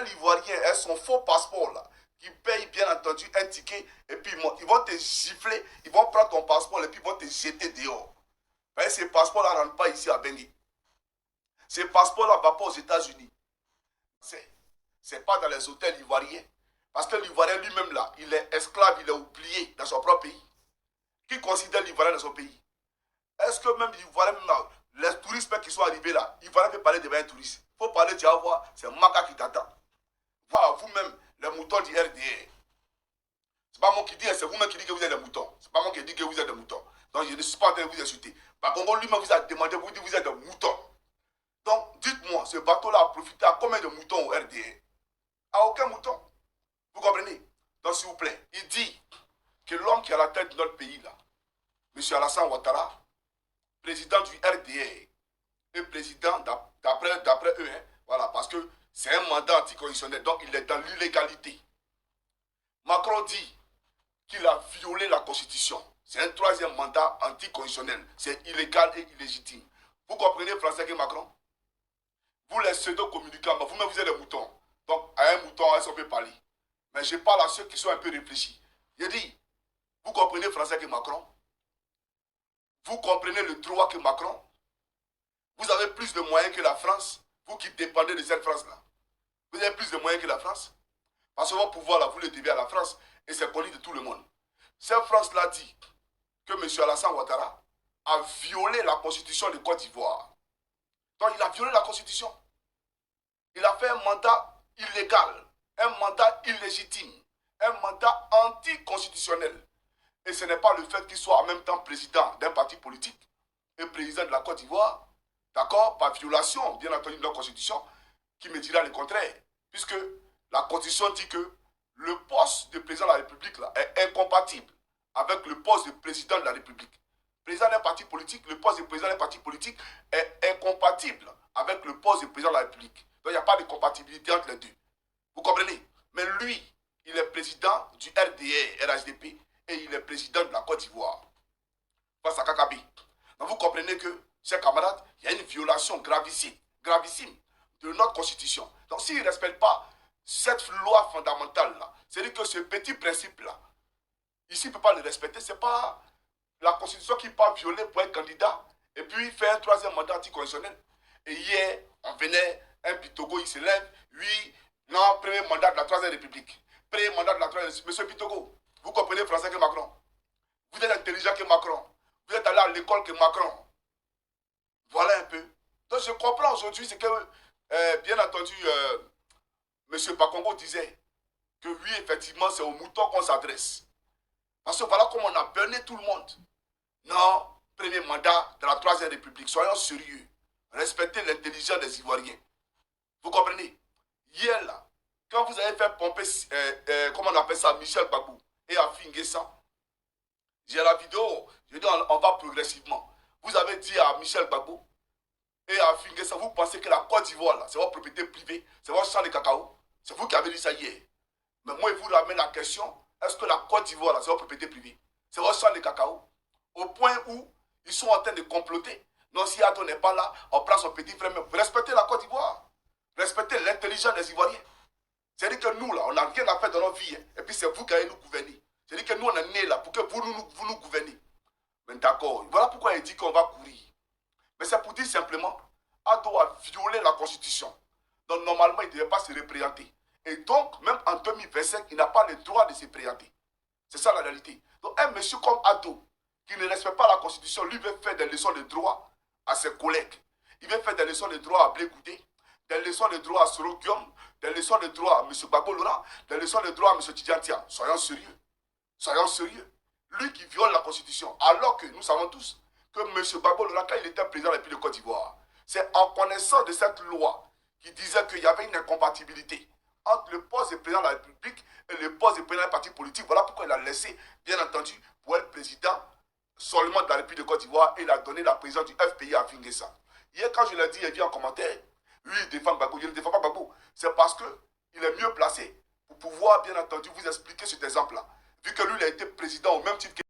l'Ivoirien a son faux passeport là, qui paye bien entendu un ticket, et puis ils vont te gifler, ils vont prendre ton passeport et puis ils vont te jeter dehors. Mais ces passeports-là ne rentrent pas ici à Bangui. Ces passeports-là ne vont pas aux États-Unis. C'est pas dans les hôtels ivoiriens. Parce que l'Ivoirien lui-même là, il est esclave, il est oublié dans son propre pays. Qui considère l'Ivoirien dans son pays? Est-ce que même l'Ivoirien, les touristes qui sont arrivés là, l'Ivoirien peut parler devant un touriste? Il faut parler, tu vas voir, c'est Maka qui t'attend. Voilà, vous-même, les moutons du RDR. C'est pas moi qui dis, c'est vous-même qui dites que vous êtes des moutons. C'est pas moi qui dis que vous êtes des moutons. Donc je ne suis pas en train de vous insulter. Par contre, lui-même vous a demandé, vous dites que vous êtes des moutons. Donc dites-moi, ce bateau-là a profité à combien de moutons au RDR? À aucun mouton. Vous comprenez? Donc s'il vous plaît, il dit que l'homme qui est à la tête de notre pays là, M. Alassane Ouattara, président du RDR, et président d'après eux, hein, voilà, parce que c'est un mandat anticonstitutionnel, donc il est dans l'illégalité. Macron dit qu'il a violé la Constitution. C'est un troisième mandat anticonstitutionnel. C'est illégal et illégitime. Vous comprenez français que Macron? Vous les pseudo-communicants, vous-même vous êtes des moutons. Donc à un mouton, on peut parler. Mais je parle à ceux qui sont un peu réfléchis. Je dis, vous comprenez français que Macron? Vous comprenez le droit que Macron? Vous avez plus de moyens que la France, vous qui dépendez de cette France-là. Vous avez plus de moyens que la France. Parce que votre pouvoir, là, vous le devez à la France. Et c'est connu de tout le monde. Cette France-là dit que M. Alassane Ouattara a violé la constitution de Côte d'Ivoire. Donc il a violé la constitution. Il a fait un mandat illégal, un mandat illégitime, un mandat anticonstitutionnel. Et ce n'est pas le fait qu'il soit en même temps président d'un parti politique et président de la Côte d'Ivoire, d'accord, par violation, bien entendu, de la Constitution, qui me dira le contraire. Puisque la Constitution dit que le poste de président de la République là, est incompatible avec le poste de président de la République. Président d'un parti politique, le poste de président d'un parti politique est incompatible avec le poste de président de la République. Donc il n'y a pas de compatibilité entre les deux. Vous comprenez? Mais lui, il est président du RDR, RHDP, et il est président de la Côte d'Ivoire. Face à Kakabi. Donc vous comprenez que, chers camarades, il y a une violation gravissime de notre Constitution. Donc s'il ne respecte pas cette loi fondamentale-là, c'est-à-dire que ce petit principe-là, ici, il ne peut pas le respecter. Ce n'est pas la Constitution qui peut violer pour être candidat et puis faire un troisième mandat anticonstitutionnel. Et hier, on venait, un Pitogo, il se lève, oui, non, premier mandat de la Troisième République. Premier mandat de la Troisième République. Monsieur Pitogo, vous comprenez le français que Macron? Vous êtes intelligent que Macron. Vous êtes allé à l'école que Macron. Voilà un peu. Donc je comprends aujourd'hui ce que, bien entendu, M. Bakongo disait, que oui, effectivement, c'est aux moutons qu'on s'adresse. Parce que voilà comment on a berné tout le monde. Non, premier mandat de la Troisième République. Soyons sérieux. Respectez l'intelligence des Ivoiriens. Vous comprenez? Hier, là, quand vous avez fait pomper, comment on appelle ça, Michel Gbagbo et Afi N'Guessan, j'ai la vidéo, je dis on va progressivement. Vous avez dit à Michel Gbagbo et à Afi N'Guessan, vous pensez que la Côte d'Ivoire, là, c'est votre propriété privée, c'est votre champ de cacao. C'est vous qui avez dit ça hier. Mais moi, je vous ramène la question, est-ce que la Côte d'Ivoire, là, c'est votre propriété privée? C'est votre champ de cacao. Au point où ils sont en train de comploter. Non, si Ato n'est pas là, on prend son petit frère. Vous respectez la Côte d'Ivoire. Respectez l'intelligence des Ivoiriens. C'est-à-dire que nous, là, on n'a rien à faire dans notre vie. Hein. Et puis c'est vous qui allez nous gouverner. C'est-à-dire que nous, on est nés là pour que vous nous gouvernez. Mais d'accord. Voilà pourquoi il dit qu'on va courir. Mais c'est pour dire simplement, Ato a violé la Constitution. Donc normalement, il ne devait pas se représenter. Et donc, même en 2025, il n'a pas le droit de se présenter. C'est ça la réalité. Donc un monsieur comme Ato, qui ne respecte pas la Constitution, lui veut faire des leçons de droit à ses collègues. Il veut faire des leçons de droit à Blé Goudé, des leçons de droit à Soro Guillaume, des leçons de droit à M. Gbagbo Laurent, des leçons de droit à M. Tidjantia. Soyons sérieux. Soyons sérieux. Lui qui viole la Constitution, alors que nous savons tous que M. Gbagbo Laurent, quand il était président de la République de Côte d'Ivoire, c'est en connaissance de cette loi qui disait qu'il y avait une incompatibilité entre le poste de président de la République et le poste de président d'un parti politique. Voilà pourquoi il a laissé, bien entendu, pour être président seulement de la République de Côte d'Ivoire et il a donné la présidence du FPI à Afi N'Guessan. Hier, quand je l'ai dit, il dit en commentaire, oui, il défend Gbagbo. Je ne défends pas Gbagbo. C'est parce qu'il est mieux placé pour pouvoir, bien entendu, vous expliquer cet exemple-là. Vu que lui, il a été président au même titre que